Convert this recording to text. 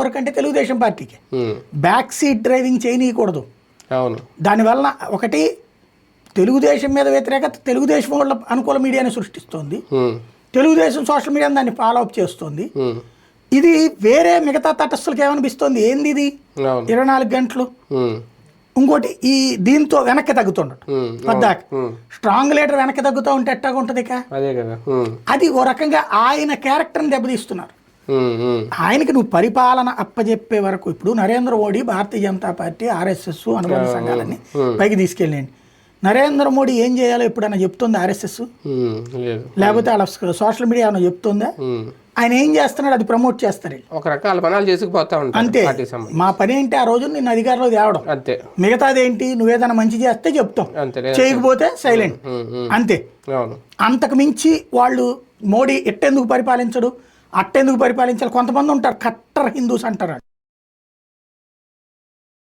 వరకంటే తెలుగుదేశం పార్టీకి back seat driving చేయనీయకూడదు. అవును. దానివల్ల ఒకటి తెలుగుదేశం మీద వ్యతిరేకత తెలుగుదేశం వాళ్ళ అనుకూల మీడియాని సృష్టిస్తోంది, తెలుగుదేశం సోషల్ మీడియాని దాన్ని ఫాలో అప్ చేస్తుంది. ఇది వేరే మిగతా తటస్థులకు ఏమనిపిస్తుంది, ఏంది ఇది 24 గంటలు. ఇంకోటి ఈ దీంతో వెనక్కి తగ్గుతుండటం పద్దాక స్ట్రాంగ్ లీడర్ వెనక్కి తగ్గుతూ ఉంటే ఎట్టాగా ఉంటుంది ఇక. అది ఓ రకంగా ఆయన క్యారెక్టర్ని దెబ్బతీస్తున్నారు. ఆయనకి నువ్వు పరిపాలన అప్పజెప్పే వరకు ఇప్పుడు నరేంద్ర మోడీ భారతీయ జనతా పార్టీ ఆర్ఎస్ఎస్ అనుబంధ సంఘాలన్నీ పైకి తీసుకెళ్ళండి. నరేంద్ర మోడీ ఏం చేయాలో ఎప్పుడైనా చెప్తుంది ఆర్ఎస్ఎస్? లేకపోతే వాళ్ళ సోషల్ మీడియా ఏమైనా చెప్తుందా? ఆయన ఏం చేస్తున్నాడు అది ప్రమోట్ చేస్తారు, ఒక రకాల పనాలు చేసుకుపోతా ఉంటారు అంతే. మా పని ఏంటి ఆ రోజు నిన్ను అధికారంలో తేవడం అంతే. మిగతాది ఏంటి, నువ్వేదైనా మంచి చేస్తే చెప్తాం, చేయకపోతే సైలెంట్ అంతే. అంతకు మించి వాళ్ళు మోడీ ఎట్టెందుకు పరిపాలించడు, అట్టెందుకు పరిపాలించాలి. కొంతమంది ఉంటారు కట్టర్ హిందూస్ అంటారు.